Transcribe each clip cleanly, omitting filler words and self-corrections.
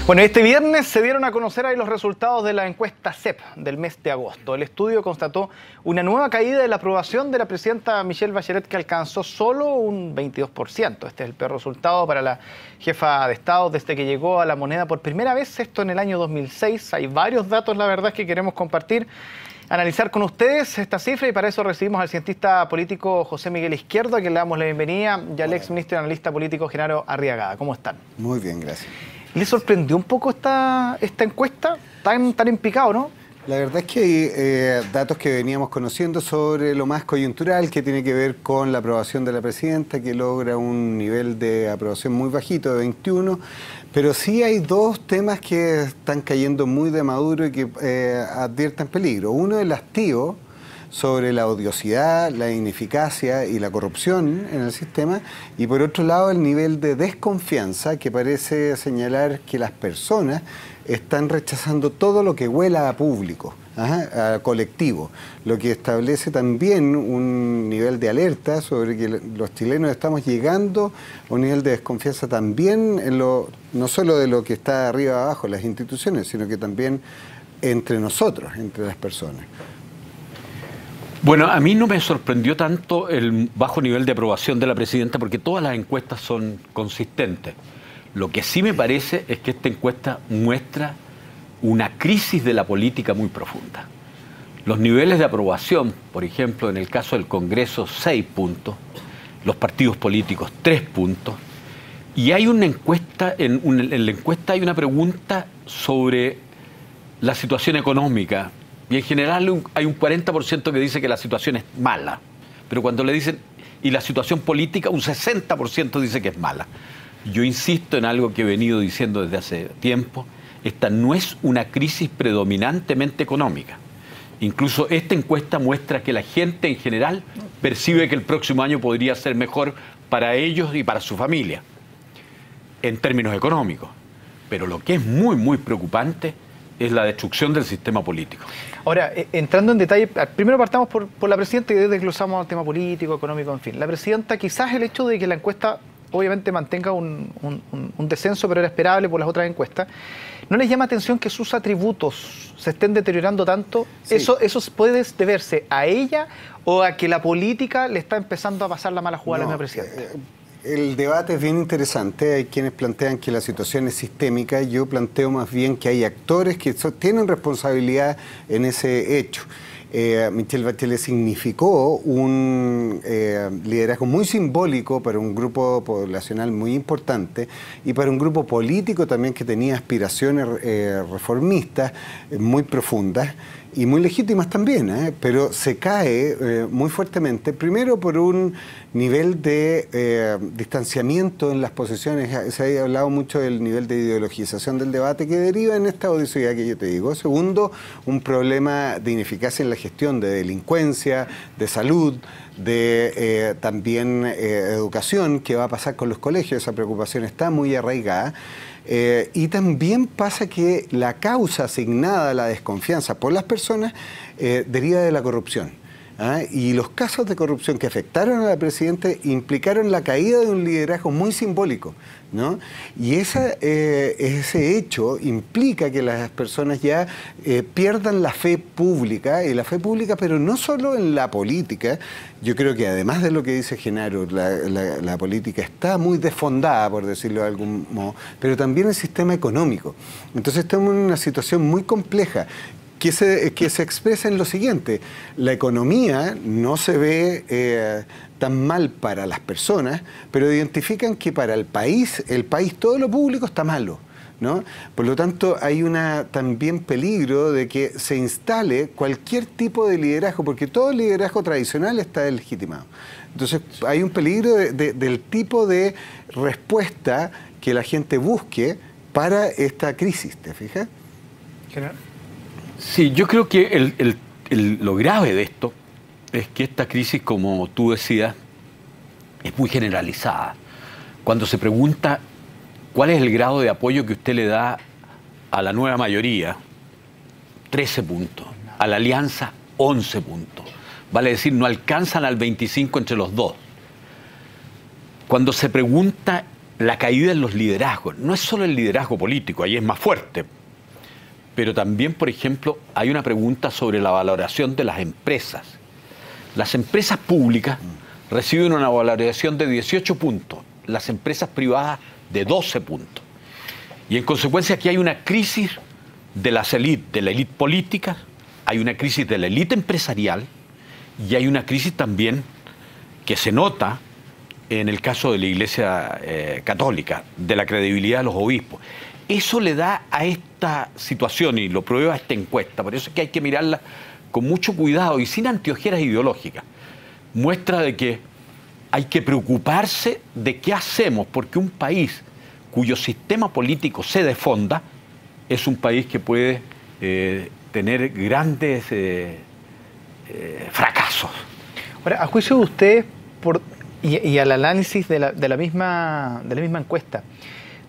Bueno, este viernes se dieron a conocer ahí los resultados de la encuesta CEP del mes de agosto. El estudio constató una nueva caída de la aprobación de la presidenta Michelle Bachelet, que alcanzó solo un 22%. Este es el peor resultado para la jefa de Estado desde que llegó a la moneda por primera vez, esto en el año 2006. Hay varios datos, la verdad, que queremos compartir, analizar con ustedes esta cifra, y para eso recibimos al cientista político José Miguel Izquierdo, a quien le damos la bienvenida, y al ex ministro y analista político Genaro Arriagada. ¿Cómo están? Muy bien, gracias. ¿Le sorprendió un poco esta encuesta? Tan en picado, ¿no? La verdad es que hay datos que veníamos conociendo sobre lo más coyuntural, que tiene que ver con la aprobación de la presidenta, que logra un nivel de aprobación muy bajito, de 21, pero sí hay dos temas que están cayendo muy de maduro y que advierten peligro. Uno, el hastío sobre la odiosidad, la ineficacia y la corrupción en el sistema, y por otro lado el nivel de desconfianza que parece señalar que las personas están rechazando todo lo que huela a público, a colectivo, lo que establece también un nivel de alerta sobre que los chilenos estamos llegando a un nivel de desconfianza también en no solo de lo que está arriba abajo, las instituciones, sino que también entre nosotros, entre las personas. Bueno, a mí no me sorprendió tanto el bajo nivel de aprobación de la presidenta, porque todas las encuestas son consistentes. Lo que sí me parece es que esta encuesta muestra una crisis de la política muy profunda. Los niveles de aprobación, por ejemplo, en el caso del Congreso, 6 puntos, los partidos políticos, 3 puntos, y hay una encuesta, en la encuesta hay una pregunta sobre la situación económica. Y en general hay un 40% que dice que la situación es mala. Pero cuando le dicen, y la situación política, un 60% dice que es mala. Yo insisto en algo que he venido diciendo desde hace tiempo. Esta no es una crisis predominantemente económica. Incluso esta encuesta muestra que la gente en general percibe que el próximo año podría ser mejor para ellos y para su familia, en términos económicos. Pero lo que es muy, muy preocupante es la destrucción del sistema político. Ahora, entrando en detalle, primero partamos por la presidenta y desglosamos el tema político, económico, en fin. La presidenta, quizás el hecho de que la encuesta obviamente mantenga un descenso, pero era esperable por las otras encuestas, ¿no les llama atención que sus atributos se estén deteriorando tanto? Sí. ¿Eso puede deberse a ella o a que la política le está empezando a pasar la mala jugada a la presidenta? El debate es bien interesante. Hay quienes plantean que la situación es sistémica. Yo planteo más bien que hay actores que tienen responsabilidad en ese hecho. Michelle Bachelet significó un liderazgo muy simbólico para un grupo poblacional muy importante y para un grupo político también que tenía aspiraciones reformistas muy profundas y muy legítimas también, pero se cae muy fuertemente, primero por un nivel de distanciamiento en las posiciones. Se ha hablado mucho del nivel de ideologización del debate que deriva en esta odiosidad que yo te digo. Segundo, un problema de ineficacia en la gestión, de delincuencia, de salud, de también educación. ¿Qué va a pasar con los colegios? Esa preocupación está muy arraigada. Y también pasa que la causa asignada a la desconfianza por las personas deriva de la corrupción. Y los casos de corrupción que afectaron a la presidenta implicaron la caída de un liderazgo muy simbólico, ¿no? Y ese hecho implica que las personas ya pierdan la fe pública, pero no solo en la política. Yo creo que además de lo que dice Genaro, la política está muy desfondada, por decirlo de algún modo, pero también el sistema económico. Entonces estamos en una situación muy compleja que se expresa en lo siguiente: la economía no se ve tan mal para las personas, pero identifican que para el país todo lo público está malo, ¿no? Por lo tanto, hay también peligro de que se instale cualquier tipo de liderazgo, porque todo el liderazgo tradicional está deslegitimado. Entonces, hay un peligro del tipo de respuesta que la gente busque para esta crisis, ¿te fijas? Sí, yo creo que lo grave de esto es que esta crisis, como tú decías, es muy generalizada. Cuando se pregunta cuál es el grado de apoyo que usted le da a la nueva mayoría, 13 puntos, a la alianza, 11 puntos. Vale decir, no alcanzan al 25 entre los dos. Cuando se pregunta la caída en los liderazgos. No es solo el liderazgo político, ahí es más fuerte. Pero también, por ejemplo, hay una pregunta sobre la valoración de las empresas. Las empresas públicas reciben una valoración de 18 puntos, las empresas privadas de 12 puntos. Y en consecuencia aquí hay una crisis de las élites, de la élite política, hay una crisis de la élite empresarial y hay una crisis también que se nota en el caso de la Iglesia Católica, de la credibilidad de los obispos. Eso le da a esta situación, y lo prueba esta encuesta, por eso es que hay que mirarla con mucho cuidado y sin anteojeras ideológicas. Muestra de que hay que preocuparse de qué hacemos, porque un país cuyo sistema político se desfonda es un país que puede tener grandes fracasos. Ahora, a juicio de ustedes y al análisis de la misma encuesta,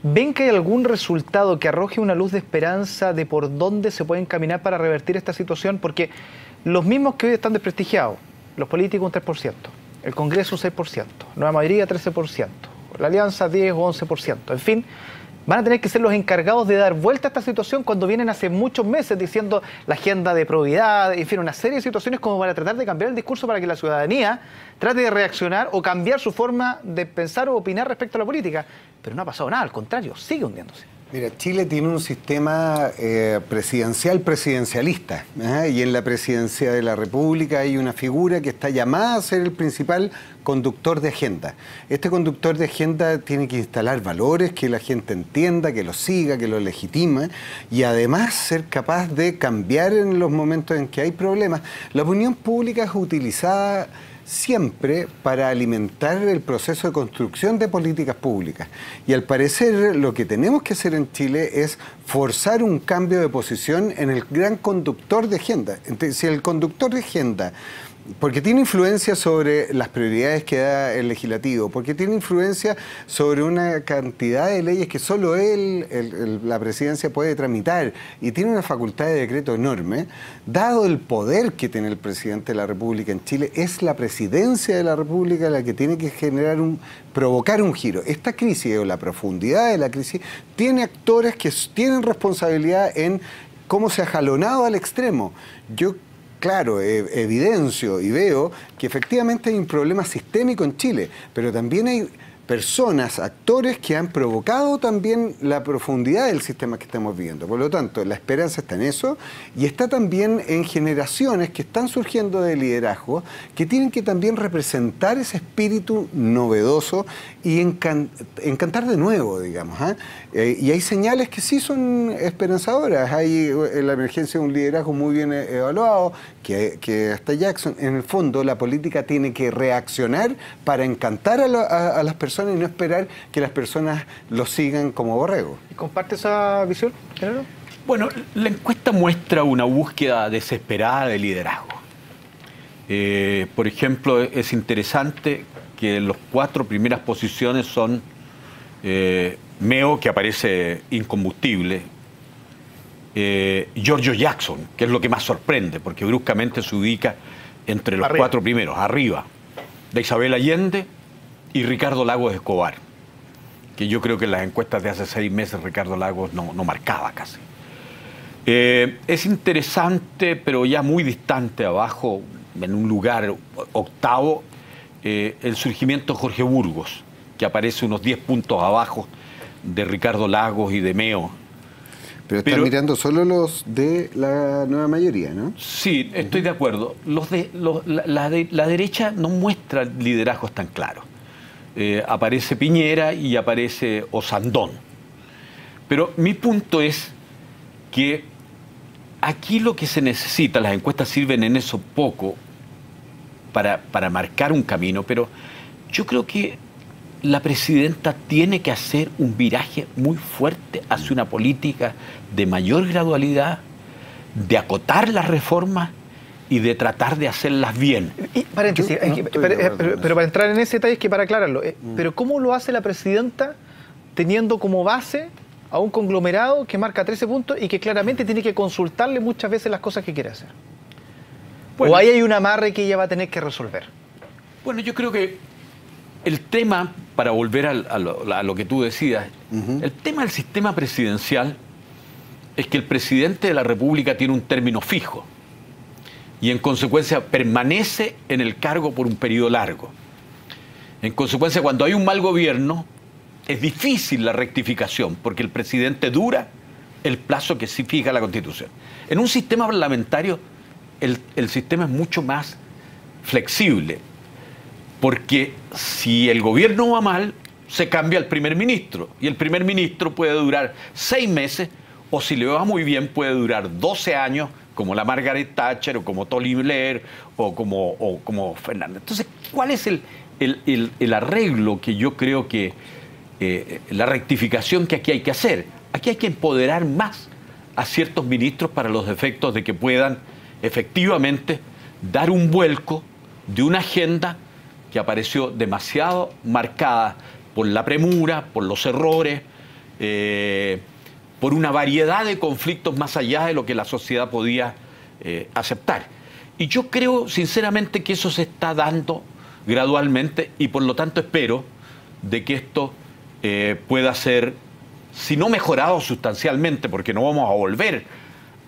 ¿ven que hay algún resultado que arroje una luz de esperanza de por dónde se puede encaminar para revertir esta situación? Porque los mismos que hoy están desprestigiados, los políticos un 3%, el Congreso un 6%, Nueva Mayoría 13%, la Alianza 10 o 11%, en fin, van a tener que ser los encargados de dar vuelta a esta situación cuando vienen hace muchos meses diciendo la agenda de probidad, en fin, una serie de situaciones como para tratar de cambiar el discurso para que la ciudadanía trate de reaccionar o cambiar su forma de pensar o opinar respecto a la política. Pero no ha pasado nada, al contrario, sigue hundiéndose. Mira, Chile tiene un sistema presidencialista, y en la presidencia de la República hay una figura que está llamada a ser el principal conductor de agenda. Este conductor de agenda tiene que instalar valores que la gente entienda, que los siga, que los legitima, y además ser capaz de cambiar en los momentos en que hay problemas. La opinión pública es utilizada siempre para alimentar el proceso de construcción de políticas públicas. Y al parecer lo que tenemos que hacer en Chile es forzar un cambio de posición en el gran conductor de agenda. Entonces, si el conductor de agenda, porque tiene influencia sobre las prioridades que da el legislativo, porque tiene influencia sobre una cantidad de leyes que solo la presidencia puede tramitar, y tiene una facultad de decreto enorme, dado el poder que tiene el presidente de la República en Chile, es la presidencia de la República la que tiene que provocar un giro. Esta crisis, o la profundidad de la crisis, tiene actores que tienen responsabilidad en cómo se ha jalonado al extremo. Claro, evidencio y veo que efectivamente hay un problema sistémico en Chile, pero también hay personas, actores que han provocado también la profundidad del sistema que estamos viviendo. Por lo tanto, la esperanza está en eso, y está también en generaciones que están surgiendo de liderazgo, que tienen que también representar ese espíritu novedoso y encantar de nuevo, digamos. Y hay señales que sí son esperanzadoras. Hay en la emergencia un liderazgo muy bien evaluado, que hasta Jackson, en el fondo, la política tiene que reaccionar para encantar a las personas y no esperar que las personas lo sigan como borrego. ¿Comparte esa visión, Genaro? Bueno, la encuesta muestra una búsqueda desesperada de liderazgo. Por ejemplo, es interesante que las 4 primeras posiciones son Meo, que aparece incombustible, Giorgio Jackson, que es lo que más sorprende, porque bruscamente se ubica entre los 4 primeros, arriba de Isabel Allende y Ricardo Lagos Escobar, que yo creo que en las encuestas de hace 6 meses Ricardo Lagos no marcaba casi. Es interesante, pero ya muy distante abajo, en un lugar octavo, el surgimiento de Jorge Burgos, que aparece unos 10 puntos abajo de Ricardo Lagos y de Meo. Pero están mirando solo los de la Nueva Mayoría, ¿no? Sí, estoy de acuerdo. La derecha no muestra liderazgos tan claros. Aparece Piñera y aparece Osandón. Pero mi punto es que aquí lo que se necesita, las encuestas sirven en eso poco para marcar un camino, pero yo creo que la presidenta tiene que hacer un viraje muy fuerte hacia una política de mayor gradualidad, de acotar las reformas y de tratar de hacerlas bien. Y, paréntesis, pero para entrar en ese detalle es que para aclararlo, pero ¿cómo lo hace la presidenta teniendo como base a un conglomerado que marca 13 puntos y que claramente tiene que consultarle muchas veces las cosas que quiere hacer? Bueno, ¿o ahí hay un amarre que ella va a tener que resolver? Bueno, yo creo que el tema, para volver a lo que tú decías, el tema del sistema presidencial es que el presidente de la República tiene un término fijo y en consecuencia permanece en el cargo por un periodo largo. En consecuencia, cuando hay un mal gobierno, es difícil la rectificación, porque el presidente dura el plazo que sí fija la Constitución. En un sistema parlamentario, el sistema es mucho más flexible, porque si el gobierno va mal, se cambia al primer ministro, y el primer ministro puede durar 6 meses, o si le va muy bien, puede durar 12 años, como la Margaret Thatcher, o como Tony Blair, o como Fernández. Entonces, ¿cuál es el arreglo que yo creo que, la rectificación que aquí hay que hacer? Aquí hay que empoderar más a ciertos ministros para los efectos de que puedan efectivamente dar un vuelco de una agenda que apareció demasiado marcada por la premura, por los errores, por una variedad de conflictos más allá de lo que la sociedad podía aceptar. Y yo creo sinceramente que eso se está dando gradualmente y por lo tanto espero de que esto pueda ser, si no mejorado sustancialmente, porque no vamos a volver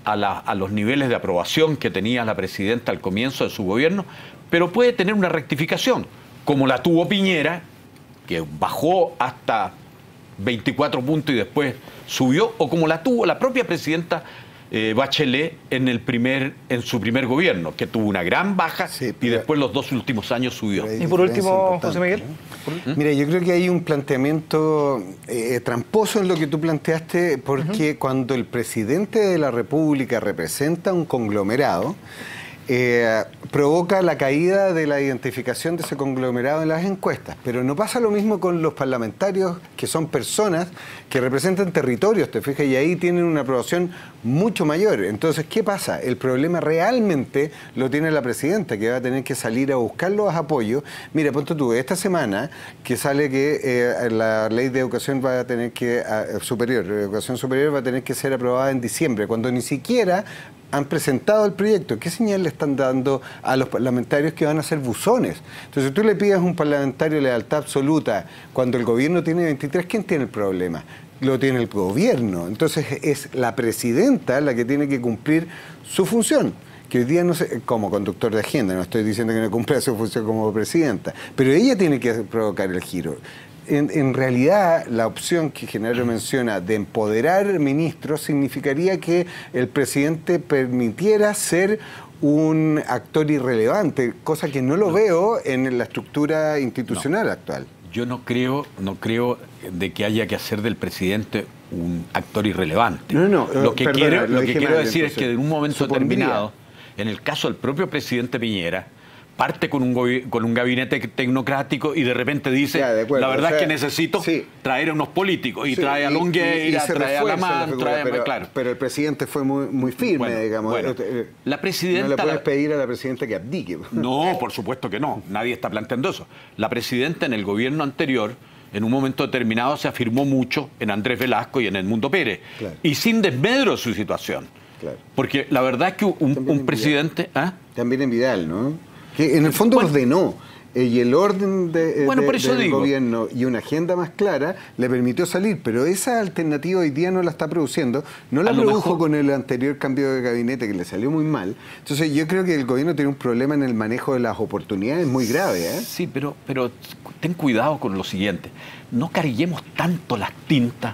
a los niveles de aprobación que tenía la presidenta al comienzo de su gobierno, pero puede tener una rectificación, como la tuvo Piñera, que bajó hasta 24 puntos y después subió, o como la tuvo la propia presidenta Bachelet en su primer gobierno, que tuvo una gran baja, sí, y después los 2 últimos años subió. Y por último, José Miguel. Mira, yo creo que hay un planteamiento tramposo en lo que tú planteaste, porque cuando el presidente de la República representa un conglomerado, provoca la caída de la identificación de ese conglomerado en las encuestas. Pero no pasa lo mismo con los parlamentarios, que son personas que representan territorios, te fijas, y ahí tienen una aprobación mucho mayor. Entonces, ¿qué pasa? El problema realmente lo tiene la presidenta, que va a tener que salir a buscar los apoyos. Mira, ponte tú, esta semana que sale que la ley de educación va a tener que, educación superior va a tener que ser aprobada en diciembre, cuando ni siquiera han presentado el proyecto. ¿Qué señal le están dando a los parlamentarios que van a ser buzones? Entonces, si tú le pides a un parlamentario lealtad absoluta cuando el gobierno tiene 23, ¿quién tiene el problema? Lo tiene el gobierno. Entonces, es la presidenta la que tiene que cumplir su función, que hoy día no sé, como conductor de agenda, no estoy diciendo que no cumpla su función como presidenta, pero ella tiene que provocar el giro. En realidad, la opción que Genaro menciona de empoderar ministros significaría que el presidente permitiera ser un actor irrelevante, cosa que no lo veo en la estructura institucional actual. Yo no creo de que haya que hacer del presidente un actor irrelevante. Lo que quiero decir es que en un momento determinado, en el caso del propio presidente Piñera, parte con un gabinete tecnocrático y de repente dice, la verdad es que necesito traer a unos políticos, y trae a Longueira, trae a Lamán, claro. Pero el presidente fue muy firme, digamos. Bueno, la presidenta... No le puedes pedir a la presidenta que abdique. No, por supuesto que no. Nadie está planteando eso. La presidenta en el gobierno anterior, en un momento determinado, se afirmó mucho en Andrés Velasco y en Edmundo Pérez. Claro. Y sin desmedro de su situación. Claro. Porque la verdad es que un presidente... También en Vidal, ¿no? Que en el fondo ordenó, y el orden del gobierno y una agenda más clara le permitió salir, pero esa alternativa hoy día no la está produciendo, no la produjo con el anterior cambio de gabinete que le salió muy mal. Entonces yo creo que el gobierno tiene un problema en el manejo de las oportunidades muy grave. Sí, pero ten cuidado con lo siguiente, no carguemos tanto las tintas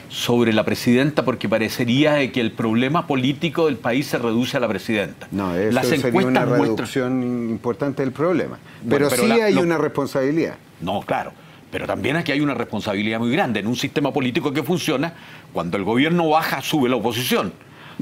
sobre la presidenta, porque parecería que el problema político del país se reduce a la presidenta. No, eso sería una reducción importante del problema. Pero sí hay una responsabilidad. No, claro. Pero también aquí hay una responsabilidad muy grande. En un sistema político que funciona, cuando el gobierno baja, sube la oposición.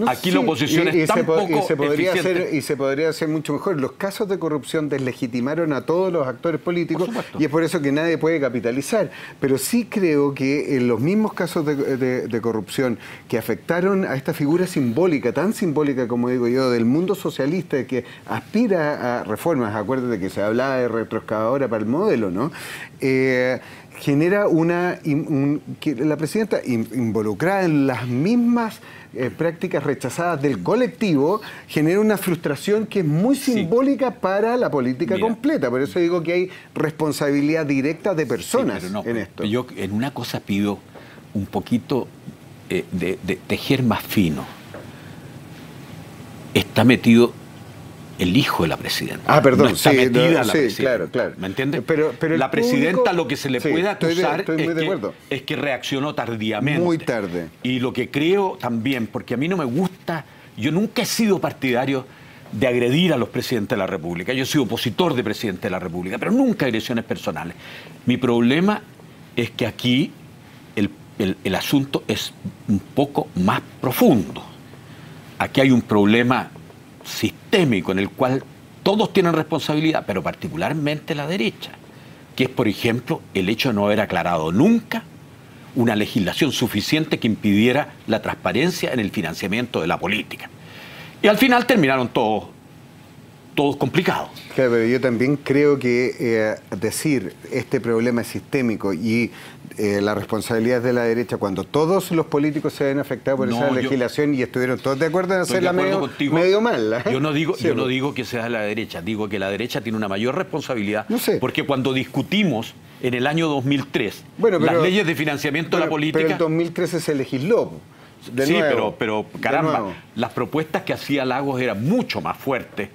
Aquí la oposición es tan poco eficiente. Y se podría hacer mucho mejor. Los casos de corrupción deslegitimaron a todos los actores políticos y es por eso que nadie puede capitalizar. Pero sí creo que en los mismos casos de corrupción que afectaron a esta figura simbólica, tan simbólica como digo yo, del mundo socialista que aspira a reformas, acuérdate que se hablaba de retroexcavadora para el modelo, ¿no? genera que la presidenta involucrada en las mismas prácticas rechazadas del colectivo, genera una frustración que es muy simbólica para la política completa. Por eso digo que hay responsabilidad directa de personas en esto. Yo en una cosa pido un poquito de tejer más fino. Está metido el hijo de la presidenta. Ah, perdón. No está metida la presidenta. Claro. ¿Me entiendes? Pero la presidenta lo que se le puede acusar es que reaccionó tardíamente. Muy tarde. Y lo que creo también, porque a mí no me gusta, yo nunca he sido partidario de agredir a los presidentes de la República. Yo he sido opositor de presidente de la República, pero nunca agresiones personales. Mi problema es que aquí el asunto es un poco más profundo. Aquí hay un problema sistémico en el cual todos tienen responsabilidad, pero particularmente la derecha, que es, por ejemplo, el hecho de no haber aclarado nunca una legislación suficiente que impidiera la transparencia en el financiamiento de la política. Y al final terminaron todos complicados. Claro, pero yo también creo que decir este problema es sistémico y la responsabilidad de la derecha cuando todos los políticos se ven afectados por esa legislación y estuvieron todos de acuerdo en hacerla medio mal. Yo no digo que sea de la derecha, digo que la derecha tiene una mayor responsabilidad, porque cuando discutimos en el año 2003 las leyes de financiamiento de la política... Pero en 2013 se legisló. Pero caramba, las propuestas que hacía Lagos eran mucho más fuertes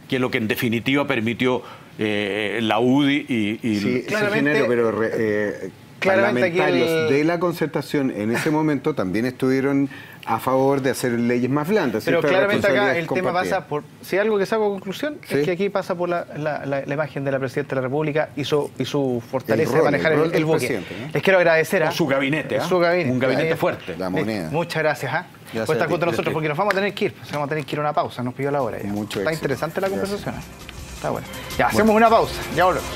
que lo que en definitiva permitió la UDI y claramente, parlamentarios de la concertación en ese momento también estuvieron a favor de hacer leyes más blandas. Pero claramente acá el tema pasa por... Si hay algo que saco a conclusión, es que aquí pasa por la imagen de la Presidenta de la República y su fortaleza de manejar el buque. ¿No? Les quiero agradecer su gabinete, un gabinete fuerte. La moneda. Muchas gracias. Por estar junto a nosotros, porque nos vamos a tener que ir. Vamos a tener que ir a una pausa, nos pidió la hora ya. Está interesante la conversación. Está bueno. Ya, hacemos una pausa, ya volvemos.